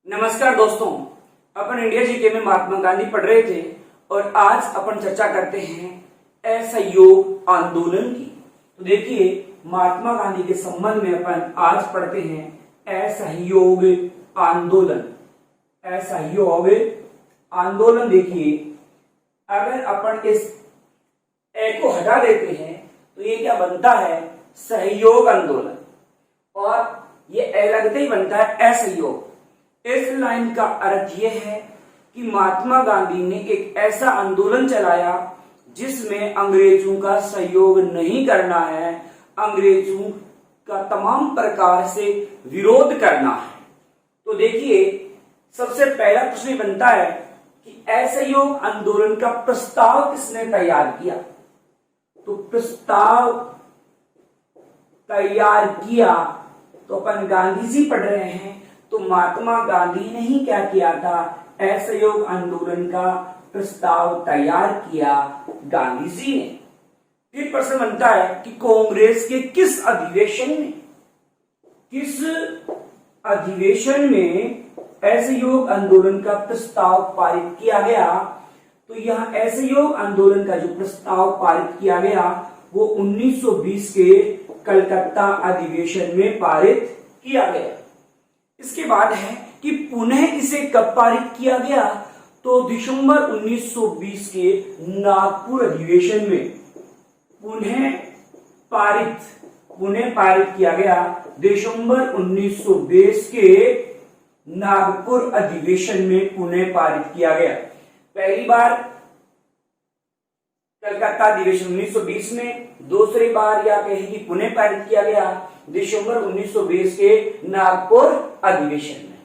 नमस्कार दोस्तों, अपन India GK में महात्मा गांधी पढ़ रहे थे और आज अपन चर्चा करते हैं असहयोग आंदोलन की। तो देखिए, महात्मा गांधी के संबंध में अपन आज पढ़ते हैं असहयोग आंदोलन। असहयोग आंदोलन देखिए, अगर अपन इस ए को हटा देते हैं तो ये क्या बनता है, सहयोग आंदोलन, और ये ए लगते ही बनता है असहयोग। इस लाइन का अर्थ यह है कि महात्मा गांधी ने एक ऐसा आंदोलन चलाया जिसमें अंग्रेजों का सहयोग नहीं करना है, अंग्रेजों का तमाम प्रकार से विरोध करना है। तो देखिए, सबसे पहला प्रश्न बनता है कि असहयोग आंदोलन का प्रस्ताव किसने तैयार किया। तो प्रस्ताव तैयार किया तो अपन गांधी जी पढ़ रहे हैं, तो महात्मा गांधी ने ही क्या किया था, असहयोग आंदोलन का प्रस्ताव तैयार किया गांधी जी ने। फिर प्रश्न बनता है कि कांग्रेस के किस अधिवेशन में असहयोग आंदोलन का प्रस्ताव पारित किया गया। तो यह असहयोग आंदोलन का जो प्रस्ताव पारित किया गया वो 1920 के कलकत्ता अधिवेशन में पारित किया गया। इसके बाद है कि पुनः इसे कब पारित किया गया, तो दिसंबर 1920 के नागपुर अधिवेशन में पुनः पारित किया गया। दिसंबर 1920 के नागपुर अधिवेशन में पुनः पारित किया गया। पहली बार कलकत्ता अधिवेशन 1920 में, दूसरी बार या कहें कि पुनः पारित किया गया दिसंबर 1920 के नागपुर अधिवेशन में।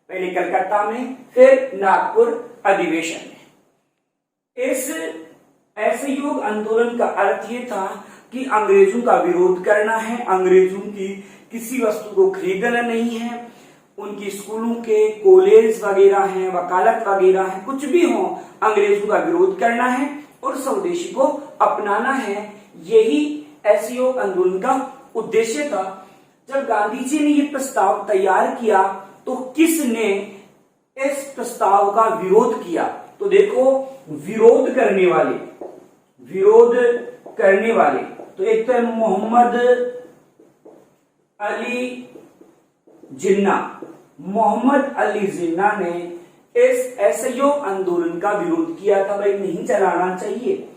पहले कलकत्ता में, फिर नागपुर अधिवेशन में। इस असहयोग आंदोलन का अर्थ ये था कि अंग्रेजों का विरोध करना है, अंग्रेजों की किसी वस्तु को खरीदना नहीं है, उनकी स्कूलों के कॉलेज वगैरह हैं, वकालत वगैरह हैं, कुछ भी हो, अंग्रेजों का विरोध करना है और स्वदेशी को अपनाना है। यही असहयोग आंदोलन का उद्देश्य था। जब गांधी जी ने ये प्रस्ताव तैयार किया तो किसने इस प्रस्ताव का विरोध किया। तो देखो, विरोध करने वाले तो एक तो है मोहम्मद अली जिन्ना ने इस असहयोग आंदोलन का विरोध किया था, भाई नहीं चलाना चाहिए।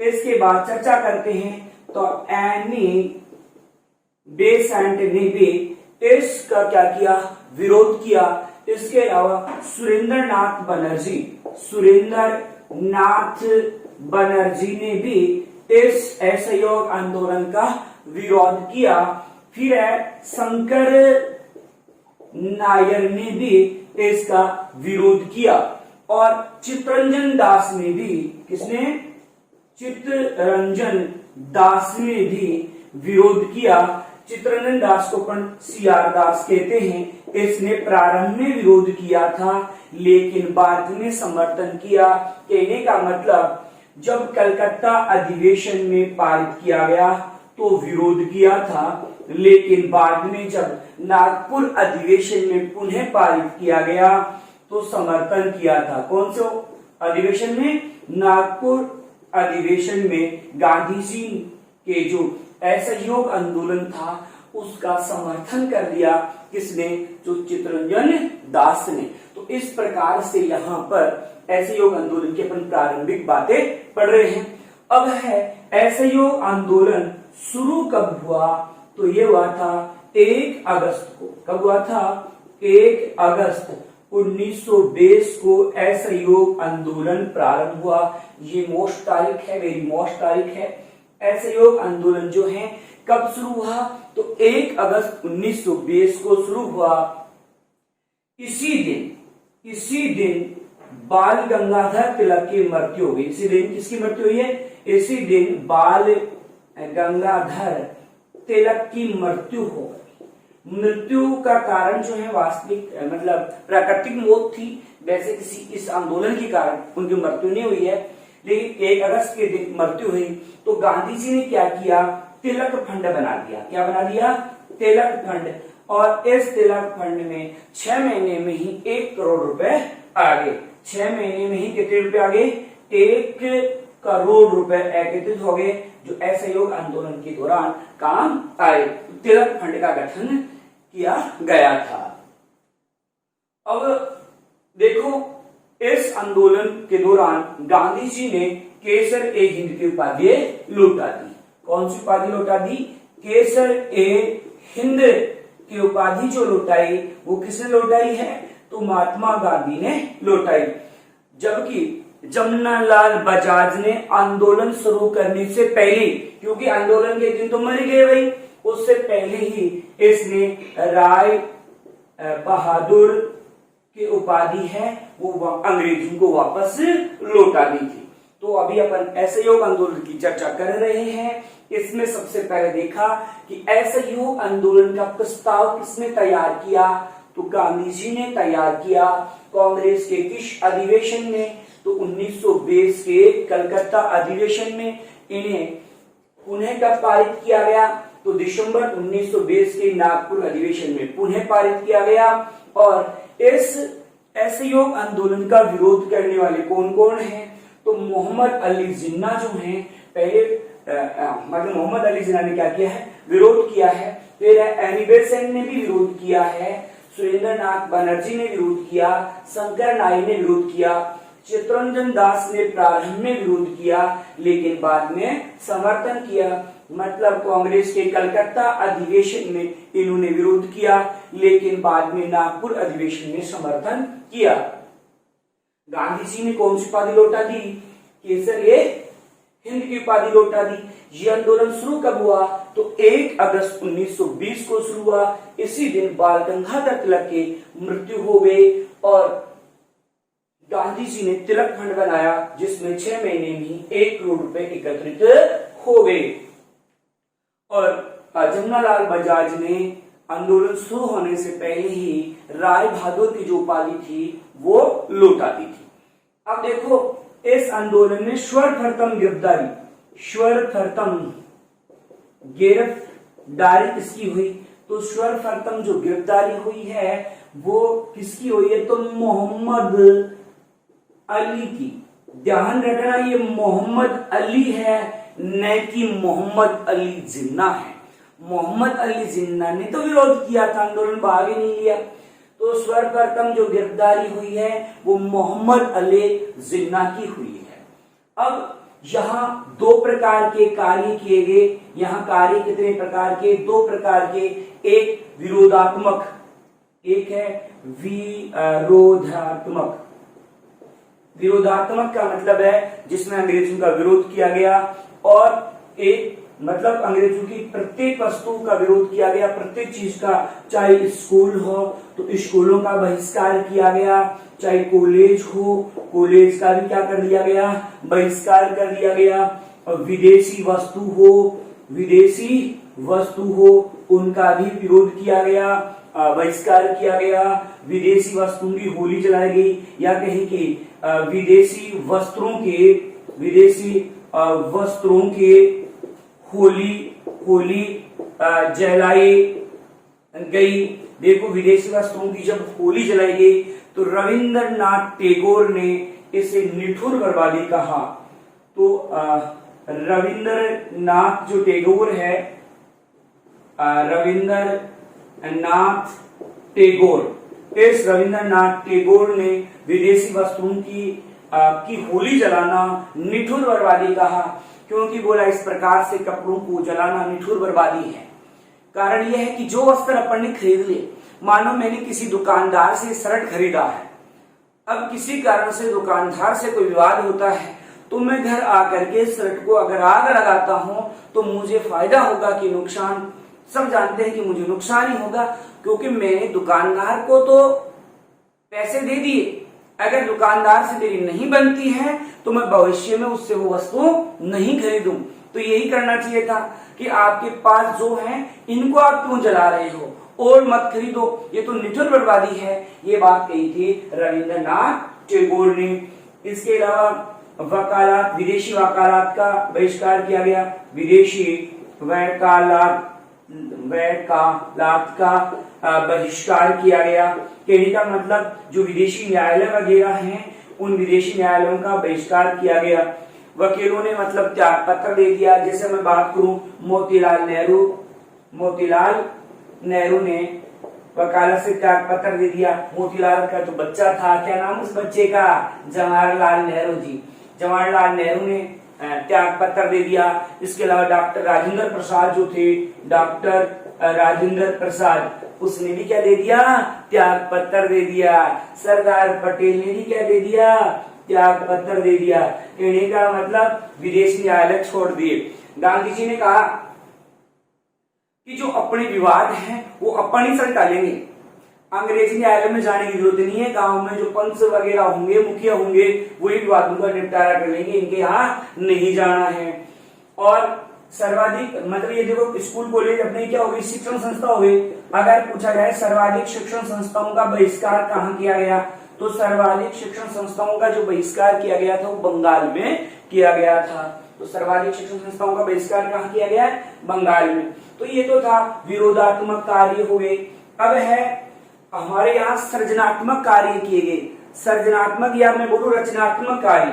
इसके बाद चर्चा करते हैं तो एनी बेसेंट ने भी इसका क्या किया, विरोध किया। इसके अलावा सुरेंद्र नाथ बनर्जी ने भी इस असहयोग आंदोलन का विरोध किया। फिर है शंकर नायर ने भी इसका विरोध किया, और चित्तरंजन दास ने भी विरोध किया। चित्तरंजन दास को अपन सीआर दास कहते हैं। इसने प्रारंभ में विरोध किया था लेकिन बाद में समर्थन किया। कहने का मतलब, जब कलकत्ता अधिवेशन में पारित किया गया तो विरोध किया था, लेकिन बाद में जब नागपुर अधिवेशन में पुनः पारित किया गया तो समर्थन किया था। कौन से अधिवेशन में, नागपुर अधिवेशन में गांधी जी के जो असहयोग आंदोलन था उसका समर्थन कर दिया। किसने, जो चित्तरंजन दास ने। तो इस प्रकार से यहाँ पर असहयोग आंदोलन की अपन प्रारंभिक बातें पढ़ रहे हैं। अब है असहयोग आंदोलन शुरू कब हुआ, तो ये हुआ था 1 अगस्त को। कब हुआ था, 1 अगस्त 1920 को असहयोग आंदोलन प्रारंभ हुआ। ये मोस्ट तारीख है, वेरी मोस्ट तारीख है। असहयोग आंदोलन जो है कब शुरू हुआ, तो 1 अगस्त 1920 को शुरू हुआ। इसी दिन बाल गंगाधर तिलक की मृत्यु हो गई। इसी दिन किसकी मृत्यु हुई है, इसी दिन बाल गंगाधर तिलक की मृत्यु हो गई। मृत्यु का कारण जो है वास्तविक मतलब प्राकृतिक मौत थी। वैसे किसी इस आंदोलन के कारण उनकी मृत्यु नहीं हुई है, लेकिन 1 अगस्त के दिन मृत्यु हुई। तो गांधी जी ने क्या किया, तिलक फंड बना दिया। क्या बना दिया, तिलक फंड। और इस तिलक फंड में 6 महीने में ही 1 करोड़ रुपए आ गए। 6 महीने में ही कितने रुपए आ गए? 1 करोड़ रुपए एकत्रित हो गए, जो असहयोग आंदोलन के दौरान काम आए। तिलक फंड का गठन किया गया था। अब देखो, इस आंदोलन के दौरान गांधी जी ने केसर ए हिंद की उपाधि लौटा दी। कौन सी उपाधि लौटा दी? केसर ए हिंद की उपाधि जो लौटाई वो किसने लौटाई है? तो महात्मा गांधी ने लौटाई। जबकि जमनालाल बजाज ने आंदोलन शुरू करने से पहले, क्योंकि आंदोलन के दिन तो मर गए भाई, उससे पहले ही इसने राय बहादुर की उपाधि है वो अंग्रेजों को वापस लौटा दी थी। तो अभी अपन असहयोग आंदोलन की चर्चा कर रहे हैं। इसमें सबसे पहले देखा कि असहयोग आंदोलन का प्रस्ताव किसने तैयार किया? तो गांधी जी ने तैयार किया। कांग्रेस के किस अधिवेशन में? तो 1920 के कलकत्ता अधिवेशन में। इन्हें पुनः कब पारित किया गया? तो दिसंबर 1920 के नागपुर अधिवेशन में पुनः पारित किया गया। और इस असहयोग आंदोलन का विरोध करने वाले कौन कौन हैं? तो मोहम्मद अली जिन्ना जो हैं, पहले मतलब मोहम्मद अली जिन्ना ने क्या किया है? विरोध किया है। फिर एनी बेसेंट ने भी विरोध किया है, सुरेंद्र नाथ बनर्जी ने विरोध किया, शंकर नाई ने विरोध किया, चित्तरंजन दास ने प्रारंभ में विरोध किया लेकिन बाद में समर्थन किया। मतलब कांग्रेस के कलकत्ता अधिवेशन में इन्होंने विरोध किया लेकिन बाद में नागपुर अधिवेशन में समर्थन किया। गांधी जी ने कौन सी उपाधि लौटा दी? केसर ए हिंद की उपाधि लौटा दी। ये आंदोलन शुरू कब हुआ? तो 1 अगस्त 1920 को शुरू हुआ। इसी दिन बाल गंगाधर तिलक की मृत्यु हो गई और गांधी जी ने तिलक फंड बनाया जिसमें 6 महीने में 1 करोड़ रुपए एकत्रित हो गए। और जमनालाल बजाज ने आंदोलन शुरू होने से पहले ही राय बहादुर की जो उपाधि थी वो लौटा दी थी। अब देखो, इस आंदोलन में सर्वप्रथम गिरफ्तारी किसकी हुई? तो सर्वप्रथम जो गिरफ्तारी हुई है वो किसकी हुई है? तो मोहम्मद अली की। ध्यान रखना, ये मोहम्मद अली है न कि मोहम्मद अली जिन्ना है। मोहम्मद अली जिन्ना ने तो विरोध किया था, आंदोलन भाग ही नहीं लिया। तो सर्वप्रथम जो गिरफ्तारी हुई है वो मोहम्मद अली जिन्ना की हुई है। अब यहाँ 2 प्रकार के कार्य किए गए। यहाँ कार्य कितने प्रकार के? 2 प्रकार के। एक विरोधात्मक, एक है विरोधात्मक। विरोधात्मक का मतलब है जिसमें अंग्रेजों का विरोध किया गया, और एक मतलब अंग्रेजों की प्रत्येक वस्तु का विरोध किया गया, प्रत्येक चीज का। चाहे स्कूल हो तो स्कूलों का बहिष्कार किया गया, चाहे कॉलेज हो, कॉलेज का भी क्या कर दिया गया? बहिष्कार कर दिया गया। और विदेशी वस्तु हो उनका भी विरोध किया गया, बहिष्कार किया गया। विदेशी वस्तुओं की होली जलाई गई, या कहीं कि विदेशी वस्त्रों के होली जलाई गई। देखो, विदेशी वस्त्रों की जब होली जलाई गई तो रविंद्रनाथ टैगोर ने इसे निठुर बर्बादी कहा। तो रविंद्रनाथ जो टैगोर है, इस रविंद्रनाथ टैगोर ने विदेशी वस्तुओं की होली जलाना निठुर बर्बादी कहा, क्योंकि बोला इस प्रकार से कपड़ों को जलाना निठुर बर्बादी है। कारण यह है कि जो वस्त्र अपन ने खरीद लिए, मानो मैंने किसी दुकानदार से शर्ट खरीदा है, अब किसी कारण से दुकानदार से कोई विवाद होता है तो मैं घर आकर के शर्ट को अगर आग लगाता हूं तो मुझे फायदा होगा कि नुकसान? सब जानते हैं कि मुझे नुकसान ही होगा, क्योंकि मैंने दुकानदार को तो पैसे दे दिए। अगर दुकानदार से मेरी नहीं बनती है तो मैं भविष्य में उससे वो वस्तु नहीं खरीदूं। तो यही करना चाहिए था कि आपके पास जो है इनको आप क्यों जला रहे हो, और मत खरीदो, ये तो निठुर बर्बादी है। ये बात कही थी रविंद्रनाथ टैगोर ने। इसके अलावा विदेशी वकालत का बहिष्कार किया गया। विदेशी वकालत वकालत का बहिष्कार किया गया। कहने का मतलब जो विदेशी न्यायालय वगैरह हैं उन विदेशी न्यायालयों का बहिष्कार किया गया। वकीलों ने मतलब त्याग पत्र दे दिया। जैसे मैं बात करूं मोतीलाल नेहरू ने वकालत से त्याग पत्र दे दिया। मोतीलाल का जो बच्चा था, क्या नाम उस बच्चे का, जवाहरलाल नेहरू जी। जवाहरलाल नेहरू ने त्याग पत्र दे दिया। इसके अलावा डॉक्टर राजेंद्र प्रसाद जो थे, डॉक्टर राजेंद्र प्रसाद, उसने भी क्या दे दिया, त्याग पत्र दे दिया। सरदार पटेल ने भी क्या दे दिया, त्याग पत्र दे दिया। कहने का मतलब विदेशी न्यायालय छोड़ दिए। गांधी जी ने कहा कि जो अपने विवाद हैं वो अपन ही सर टालेंगे, अंग्रेजी न्यायालय में जाने की जरूरत नहीं है। गांव में जो पंच वगैरह होंगे, मुखिया होंगे, वही विवादों का निपटारा कर लेंगे, इनके यहाँ नहीं जाना है। और सर्वाधिक मतलब ये देखो स्कूल कॉलेज अपने क्या हो गई, शिक्षण संस्था हो गई। अगर पूछा जाए सर्वाधिक शिक्षण संस्थाओं का बहिष्कार कहाँ किया गया, तो सर्वाधिक शिक्षण संस्थाओं का जो बहिष्कार किया गया था वो बंगाल में किया गया था। तो सर्वाधिक शिक्षण संस्थाओं का बहिष्कार कहाँ किया गया है, बंगाल में। तो ये तो था विरोधात्मक कार्य हो गए। अब है हमारे यहाँ सृजनात्मक कार्य किए गए। सृजनात्मक या मैं बोलूं रचनात्मक कार्य।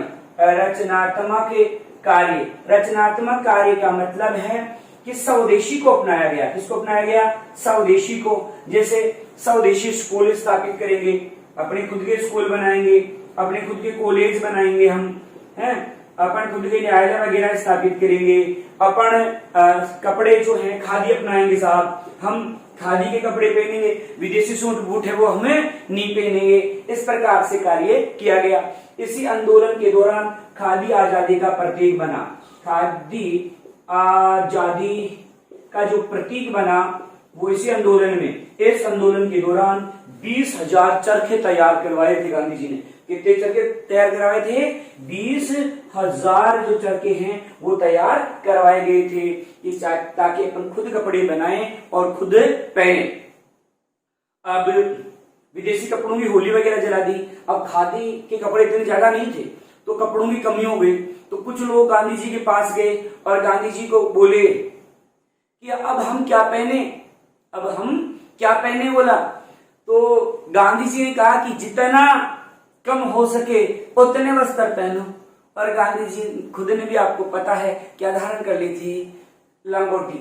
रचनात्मक कार्य का मतलब है कि स्वदेशी को अपनाया गया। किसको अपनाया गया, स्वदेशी को। जैसे स्वदेशी स्कूल स्थापित करेंगे, अपने खुद के स्कूल बनाएंगे, अपने खुद के कॉलेज बनाएंगे हम, हैं, अपन खुद के न्यायालय वगैरह स्थापित करेंगे। अपन कपड़े जो हैं खादी अपनाएंगे साहब, हम खादी के कपड़े पहनेंगे, विदेशी सूट बूट है वो हमें नहीं पहनेंगे। इस प्रकार से कार्य किया गया। इसी आंदोलन के दौरान खादी आजादी का प्रतीक बना। खादी आजादी का जो प्रतीक बना वो इसी आंदोलन में, इस आंदोलन के दौरान 20,000 चरखे तैयार करवाए थे गांधी जी ने। कितने चरखे तैयार करवाए थे, 20,000 जो चरखे हैं वो तैयार करवाए गए थे, ताकि अपन खुद कपड़े बनाएं और खुद पहने। अब विदेशी कपड़ों की होली वगैरह जला दी। अब खादी के कपड़े इतने ज्यादा नहीं थे तो कपड़ों की कमी हो गई। तो कुछ लोग गांधी जी के पास गए और गांधी जी को बोले कि अब हम क्या पहने, बोला। तो गांधी जी ने कहा कि जितना कम हो सके उतने वस्त्र पहनो। और गांधी जी खुद ने भी, आपको पता है, क्या धारण कर ली थी, लंगोटी।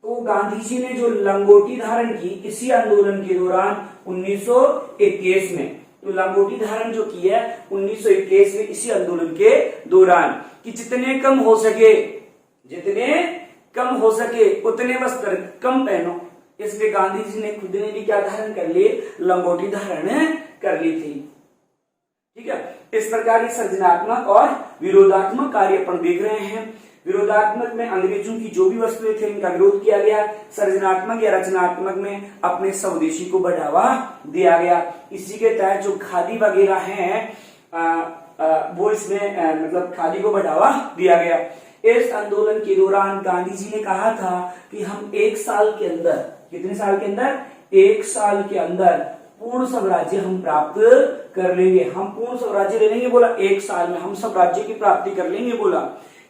तो गांधी जी ने जो लंगोटी धारण की इसी आंदोलन के दौरान 1921 में, तो लंगोटी धारण जो की है 1921 में इसी आंदोलन के दौरान, कि जितने कम हो सके उतने वस्त्र कम पहनो। इसलिए गांधी जी ने खुद ने भी क्या धारण कर ली, लंगोटी धारण कर ली थी। ठीक है, इस प्रकार की सृजनात्मक और विरोधात्मक कार्य अपन देख रहे हैं। विरोधात्मक में अंग्रेजों की जो भी वस्तुएं थे इनका विरोध किया गया। सृजनात्मक या रचनात्मक में अपने स्वदेशी को बढ़ावा दिया गया। इसी के तहत जो खादी वगैरह हैं वो इसमें मतलब खादी को बढ़ावा दिया गया। इस आंदोलन के दौरान गांधी जी ने कहा था कि हम 1 साल के अंदर, कितने साल के अंदर, 1 साल के अंदर पूर्ण स्वराज्य हम प्राप्त कर लेंगे। हम पूर्ण स्वराज्य ले लेंगे, बोला 1 साल में हम स्वराज्य की प्राप्ति कर लेंगे, बोला।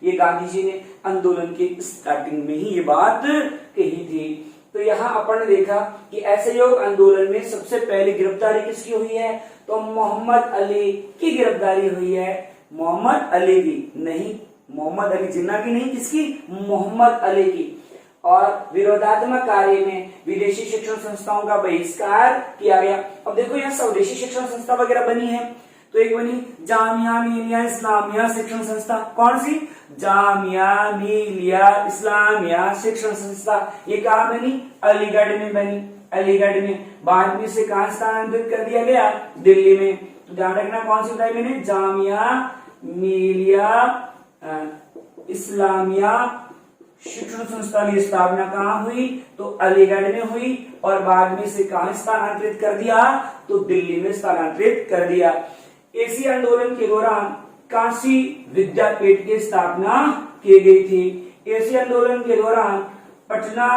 ये गांधी जी ने आंदोलन के स्टार्टिंग में ही ये बात कही थी। तो यहाँ अपन ने देखा कि असहयोग आंदोलन में सबसे पहले गिरफ्तारी किसकी हुई है, तो मोहम्मद अली की गिरफ्तारी हुई है। मोहम्मद अली की नहीं, मोहम्मद अली जिन्ना की नहीं, किसकी, मोहम्मद अली की। और विरोधात्मक कार्य में विदेशी शिक्षण संस्थाओं का बहिष्कार किया गया। अब देखो यहाँ स्वदेशी शिक्षण संस्था वगैरह बनी है। तो एक बनी जामिया मिलिया इस्लामिया शिक्षण संस्था। कौन सी, जामिया मिलिया इस्लामिया शिक्षण संस्था। ये कहाँ बनी, अलीगढ़ में बनी। अलीगढ़ में बाद में से कहाँ स्थानांतरित कर दिया गया, दिल्ली में। तो ध्यान रखना कौन सी बताई मैंने, जामिया मिलिया इस्लामिया शिक्षण संस्था की स्थापना कहाँ हुई, तो अलीगढ़ में हुई। और बाद में से कहाँ स्थानांतरित कर दिया, तो दिल्ली में स्थानांतरित कर दिया। इसी आंदोलन के दौरान काशी विद्यापीठ की स्थापना की गई थी। इसी आंदोलन के दौरान पटना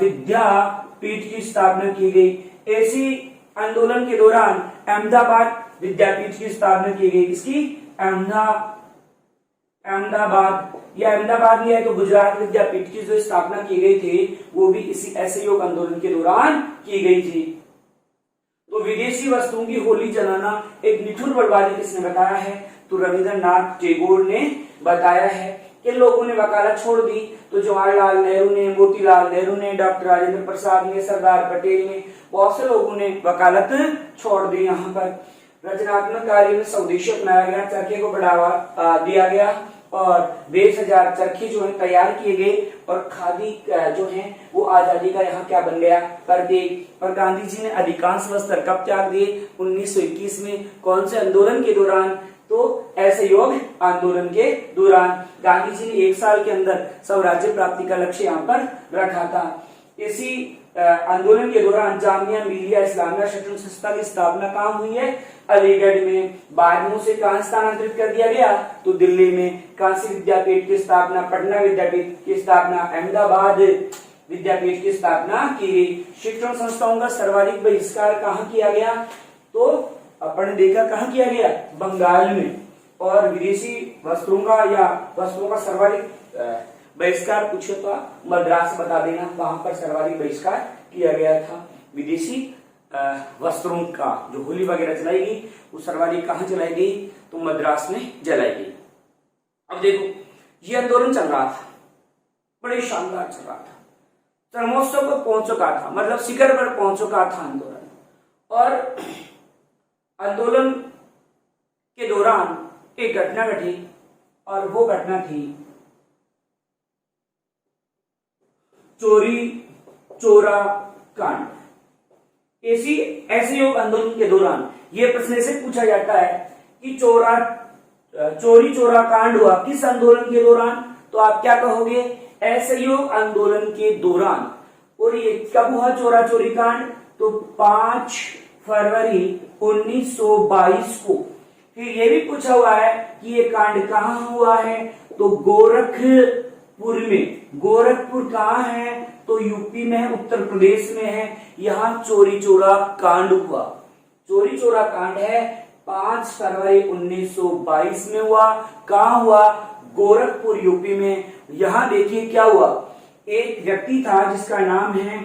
विद्यापीठ की स्थापना की गई। इसी आंदोलन के दौरान अहमदाबाद विद्यापीठ की स्थापना की गई। किसकी, अहमदाबाद, या अहमदाबाद नहीं है तो गुजरात विद्यापीठ की जो स्थापना की गई थी वो भी इसी असहयोग आंदोलन के दौरान की गई थी। तो विदेशी वस्तुओं की होली जलाना एक निठुर बर्बादी किसने बताया है? तो रविंद्रनाथ टैगोर ने बताया है। किन लोगों ने वकालत छोड़ दी? तो जवाहरलाल नेहरू ने, मोतीलाल नेहरू ने, डॉक्टर राजेंद्र प्रसाद ने, सरदार पटेल ने, बहुत से लोगों ने वकालत छोड़ दी। यहाँ पर रचनात्मक कार्य में स्वदेशी अपनाया गया, चरखे को बढ़ावा दिया गया और 20,000 चरखे जो है तैयार किए गए और खादी जो है वो आजादी का यहाँ क्या बन गया? प्रतीक। और गांधी जी ने अधिकांश वस्त्र कब त्याग दिए? 1921 में। कौन से आंदोलन के दौरान? तो असहयोग आंदोलन के दौरान। गांधी जी ने 1 साल के अंदर स्वराज्य प्राप्ति का लक्ष्य यहाँ पर रखा था। इसी आंदोलन के दौरान जामिया मिलिया इस्लामिया शिक्षण संस्था की स्थापना कहाँ हुई है? अलीगढ़ में। बाद में उसे कहाँ स्थानांतरित कर दिया गया? तो दिल्ली में। काशी विद्यापीठ की स्थापना, पटना विद्यापीठ की स्थापना, अहमदाबाद विद्यापीठ की स्थापना की गई। शिक्षण संस्थाओं का सर्वाधिक बहिष्कार कहाँ किया गया? तो अपन देखा कहाँ किया गया? बंगाल में। और विदेशी वस्त्रों का या वस्तुओं का सर्वाधिक बहिष्कार पूछे तो मद्रास बता देना, वहां पर सर्वाधिक बहिष्कार किया गया था। विदेशी वस्त्रों का जो होली वगैरह जलाई गई वो सर्वाधिक कहाँ जलाई गई? तो मद्रास में जलाई गई। अब देखो ये आंदोलन चल रहा था, बड़े शानदार चल रहा था, चरमोत्सव पर पहुंच चुका था, मतलब शिखर पर पहुंच चुका था आंदोलन। और आंदोलन के दौरान एक घटना घटी और वो घटना थी चोरी चोरा कांड। ऐसी असहयोग आंदोलन के दौरान यह प्रश्न से पूछा जाता है कि चोरी चोरा कांड हुआ किस आंदोलन के दौरान? तो आप क्या कहोगे? असहयोग आंदोलन के दौरान। और ये कब हुआ चोरा चोरी कांड? तो 5 फरवरी 1922 को। फिर ये भी पूछा हुआ है कि ये कांड कहाँ हुआ है? तो गोरखपुर में। गोरखपुर कहाँ है? तो यूपी में है, उत्तर प्रदेश में है। यहाँ चोरी चोरा कांड हुआ। चोरी चोरा कांड है 5 फरवरी 1922 में हुआ। कहाँ हुआ? गोरखपुर यूपी में। यहाँ देखिए क्या हुआ, एक व्यक्ति था जिसका नाम है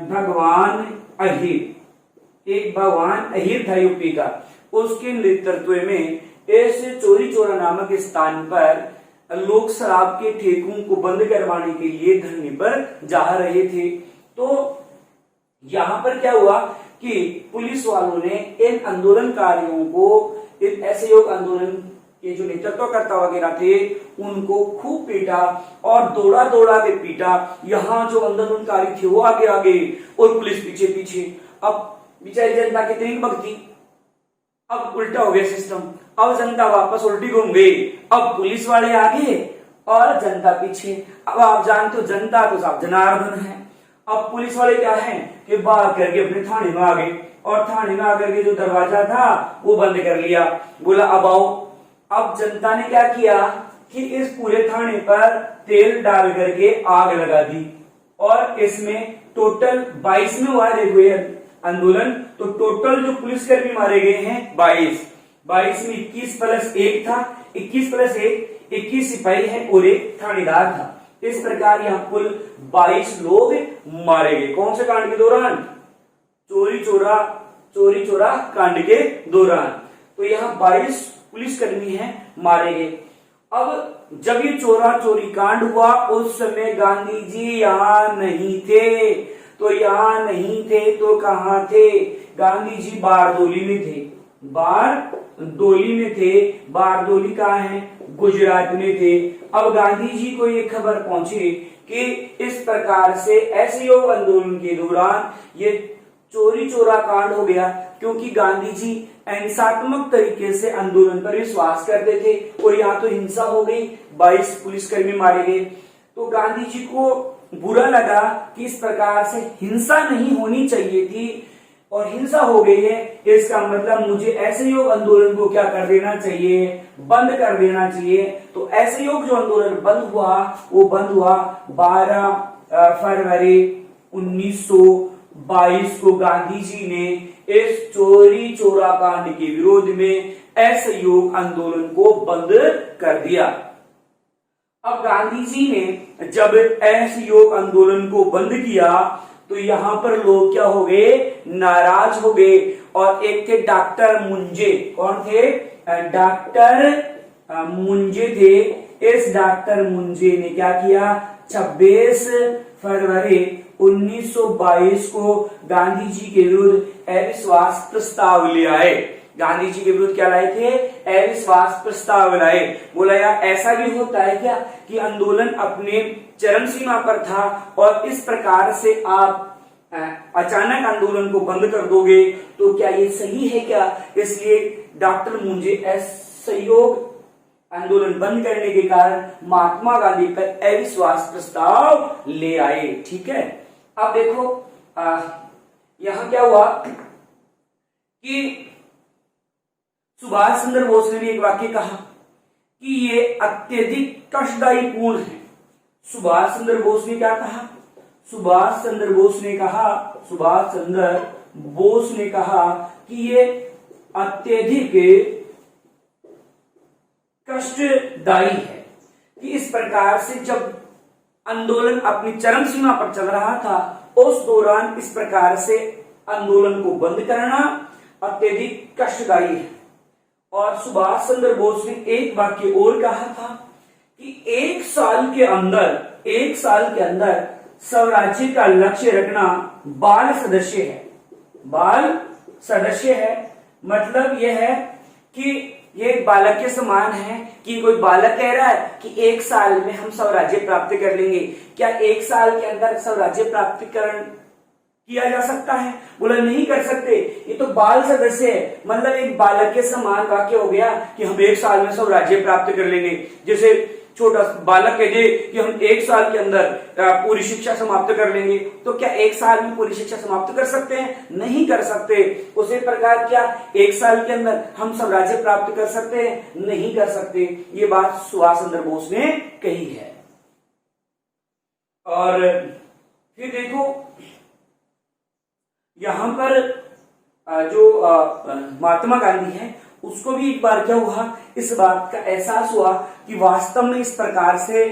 भगवान अहिर। एक भगवान अहिर था यूपी का। उसके नेतृत्व में इस चोरी चोरा नामक स्थान पर लोग शराब के ठेकों को बंद करवाने के लिए धरने पर जा रहे थे। तो यहाँ पर क्या हुआ कि पुलिस वालों ने इन आंदोलनकारियों को, इन असहयोग आंदोलन के जो नेतृत्वकर्ता वगैरह थे उनको खूब पीटा और दौड़ा दौड़ा के पीटा। यहाँ जो आंदोलनकारी थे वो आगे आगे और पुलिस पीछे पीछे। अब बेचारी जनता कितनी भगती, अब उल्टा हो गया सिस्टम। अब जनता वापस उल्टी घूम गई। अब पुलिस वाले आगे और जनता पीछे। अब आप जानते हो जनता तो सब जनार्दन है। अब पुलिस वाले क्या है कि भाग करके अपने थाने में आ गए और थाने में आकर के जो दरवाजा था वो बंद कर लिया। बोला अब आओ। अब जनता ने क्या किया कि इस पूरे थाने पर तेल डाल करके आग लगा दी और इसमें टोटल 22 में हुआ है आंदोलन। तो टोटल जो पुलिसकर्मी मारे गए हैं 22 में 21 प्लस 1 था, 21 प्लस 1 21 सिपाही है और एक थानेदार था। इस प्रकार यहाँ कुल 22 लोग मारे गए। कौन से कांड के दौरान? चोरी चोरा कांड के दौरान। तो यहाँ 22 पुलिसकर्मी हैं मारे गए। अब जब ये चोरा चोरी कांड हुआ उस समय गांधी जी यहाँ नहीं थे। तो यहाँ नहीं थे तो कहाँ थे? गांधी जी बारदोली में थे। बारदोली में थे। बारदोली कहाँ है? गुजरात में थे। अब गांधी जी को ये खबर पहुंची कि इस प्रकार से असहयोग आंदोलन के दौरान ये चोरी चोरा कांड हो गया, क्योंकि गांधी जी अहिंसात्मक तरीके से आंदोलन पर विश्वास करते थे और यहाँ तो हिंसा हो गई, 22 पुलिसकर्मी मारे गए। तो गांधी जी को बुरा लगा कि इस प्रकार से हिंसा नहीं होनी चाहिए थी और हिंसा हो गई है, इसका मतलब मुझे असहयोग आंदोलन को क्या कर देना चाहिए? बंद कर देना चाहिए। तो असहयोग जो आंदोलन बंद हुआ वो बंद हुआ 12 फरवरी 1922 को। गांधी जी ने इस चोरी चोरा कांड के विरोध में असहयोग आंदोलन को बंद कर दिया। अब गांधी जी ने जब असहयोग आंदोलन को बंद किया तो यहाँ पर लोग क्या हो गए, नाराज हो गए। और एक थे डॉक्टर मुंजे, कौन थे, डॉक्टर मुंजे थे। इस डॉक्टर मुंजे ने क्या किया, 26 फरवरी 1922 को गांधी जी के विरुद्ध अविश्वास प्रस्ताव ले आए। गांधी जी के विरुद्ध क्या लाए थे, अविश्वास प्रस्ताव लाए। बोला यार ऐसा भी होता है क्या कि आंदोलन अपने चरम सीमा पर था और इस प्रकार से आप अचानक आंदोलन को बंद कर दोगे, तो क्या ये सही है क्या। इसलिए डॉक्टर मुंजे असहयोग आंदोलन बंद करने के कारण महात्मा गांधी पर अविश्वास प्रस्ताव ले आए। ठीक है, अब देखो यहां क्या हुआ कि सुभाष चंद्र बोस ने भी एक वाक्य कहा कि ये अत्यधिक कष्टदायी पूर्ण है। सुभाष चंद्र बोस ने क्या कहा, सुभाष चंद्र बोस ने कहा कि ये अत्यधिक कष्टदायी है कि इस प्रकार से जब आंदोलन अपनी चरम सीमा पर चल रहा था उस दौरान इस प्रकार से आंदोलन को बंद करना अत्यधिक कष्टदायी है। और सुभाष चंद्र बोस ने एक वाक्य और कहा था कि एक साल के अंदर स्वराज्य का लक्ष्य रखना बाल सदस्य है। मतलब यह है कि ये एक बालक के समान है कि कोई बालक कह रहा है कि एक साल में हम स्वराज्य प्राप्त कर लेंगे। क्या एक साल के अंदर स्वराज्य प्राप्तिकरण किया जा सकता है, बोला नहीं कर सकते, ये तो बाल सदस्य है। मतलब एक बालक के समान वाक्य हो गया कि हम एक साल में स्वराज्य प्राप्त कर लेंगे। जैसे छोटा बालक कह दे कि हम एक साल के अंदर पूरी शिक्षा समाप्त कर लेंगे, तो क्या एक साल में पूरी शिक्षा समाप्त कर सकते हैं, नहीं कर सकते। उसी प्रकार क्या एक साल के अंदर हम स्वराज्य प्राप्त कर सकते हैं, नहीं कर सकते। ये बात सुभाष चंद्र बोस ने कही है। और फिर देखो यहां पर जो महात्मा गांधी है उसको भी एक बार क्या हुआ, इस बात का एहसास हुआ कि वास्तव में इस प्रकार से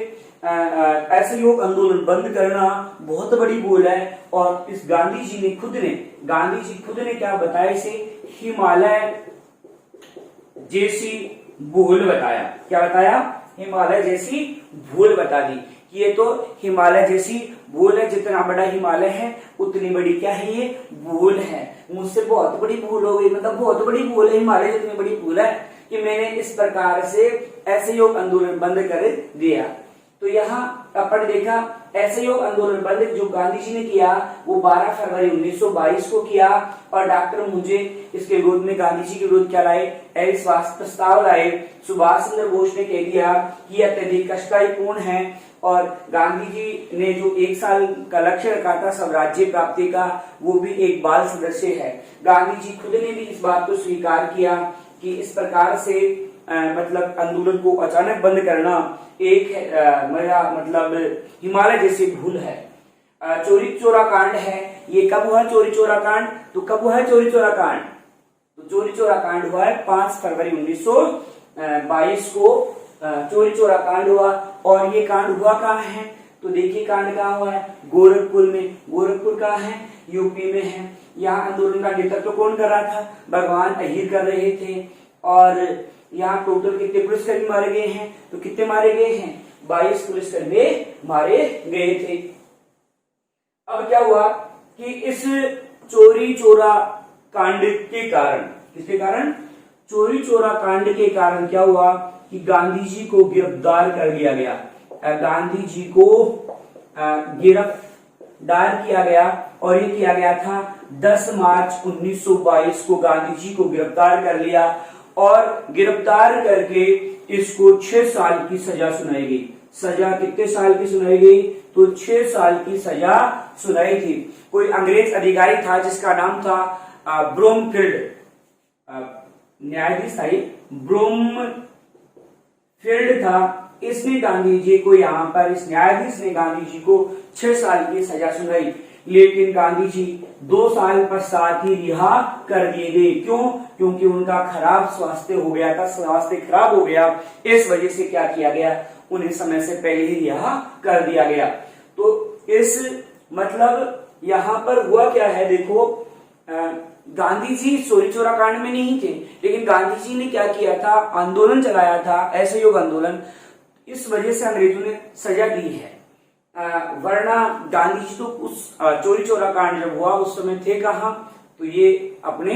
असहयोग आंदोलन बंद करना बहुत बड़ी भूल है। और इस गांधी जी खुद ने क्या बताया, इसे हिमालय जैसी भूल बताया। क्या बताया, हिमालय जैसी भूल बता दी कि ये तो हिमालय जैसी भूल है, जितना बड़ा हिमालय है उतनी बड़ी क्या है, ये भूल है। मुझसे बहुत बड़ी भूल हो गई, मतलब बहुत बड़ी भूल है, हिमालय जितनी बड़ी भूल है कि मैंने इस प्रकार से असहयोग आंदोलन बंद कर दिया। तो यहाँ अपन देखा असहयोग आंदोलन बंद जो गांधी जी ने किया वो 12 फरवरी 1922 को किया। और डॉक्टर मुंजे इसके विरोध में गांधी जी के विरुद्ध क्या लाए, अविश्वास प्रस्ताव लाए। सुभाष चंद्र बोस ने कह दिया कि अत्यधिक कष्टपूर्ण है। और गांधी जी ने जो एक साल का लक्ष्य रखा था स्वराज्य प्राप्ति का, वो भी एक बाल सदस्य है। गांधी जी खुद ने भी इस बात को स्वीकार किया कि इस प्रकार से मतलब आंदोलन को अचानक बंद करना एक मेरा मतलब हिमालय जैसी भूल है। चोरी चोरा कांड है, ये कब हुआ चोरी चोरा कांड, तो कब हुआ है चोरी चोरा कांड, तो चोरी चोरा कांड हुआ है 5 फरवरी 1922 को चोरी चोरा कांड हुआ। और ये कांड हुआ कहाँ है, तो देखिए कांड कहाँ हुआ है, गोरखपुर में। गोरखपुर कहाँ है, यूपी में है। यहाँ आंदोलन का नेतृत्व कौन कर रहा था, भगवान अहीर कर रहे थे। और यहाँ टोटल कितने पुलिसकर्मी मारे गए हैं, तो कितने मारे गए हैं, 22 पुलिसकर्मी मारे गए थे। अब क्या हुआ कि इस चोरी चोरा कांड के कारण, किसके कारण, चोरी चोरा कांड के कारण क्या हुआ कि गांधी जी को गिरफ्तार कर लिया गया। गांधी जी को गिरफ्तार किया गया और ये किया गया था 10 मार्च 1922 को गांधी जी को गिरफ्तार कर लिया। और गिरफ्तार करके इसको 6 साल की सजा सुनाई गई। सजा कितने साल की सुनाई गई, तो 6 साल की सजा सुनाई थी। कोई अंग्रेज अधिकारी था जिसका नाम था ब्रोमफील्ड, न्यायाधीश था ब्रोमफील्ड था। इसने गांधी जी को यहाँ पर, इस न्यायाधीश ने गांधी जी को 6 साल की सजा सुनाई। लेकिन गांधी जी 2 साल पश्चात ही रिहा कर दिए गए। क्यों, क्योंकि उनका खराब स्वास्थ्य हो गया था, स्वास्थ्य खराब हो गया। इस वजह से क्या किया गया, उन्हें समय से पहले ही रिहा कर दिया गया। तो इस मतलब यहाँ पर हुआ क्या है, देखो गांधी जी चोरी चोरा कांड में नहीं थे, लेकिन गांधी जी ने क्या किया था, आंदोलन चलाया था, असहयोग आंदोलन। इस वजह से अंग्रेजों ने सजा दी है, वरना गांधी जी तो उस चोरी चोरा कांड जब हुआ उस समय थे कहाँ, तो ये अपने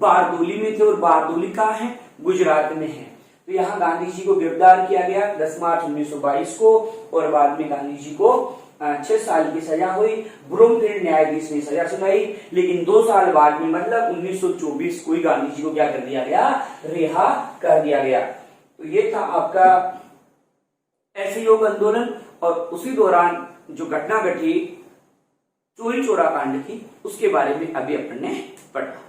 बारदोली में थे, और बारदोली कहाँ है, गुजरात में है। तो यहाँ गांधी जी को गिरफ्तार किया गया 10 मार्च 1922 को, और बाद में गांधी जी को 6 साल की सजा हुई। ब्रूमफील्ड न्यायाधीश ने सजा सुनाई, लेकिन 2 साल बाद में मतलब 1924 को ही गांधी जी को क्या कर दिया गया, रिहा कर दिया गया। तो ये था आपका असहयोग आंदोलन, और उसी दौरान जो घटना घटी चोरी चोरा कांड की, उसके बारे में अभी अपन ने पढ़ा।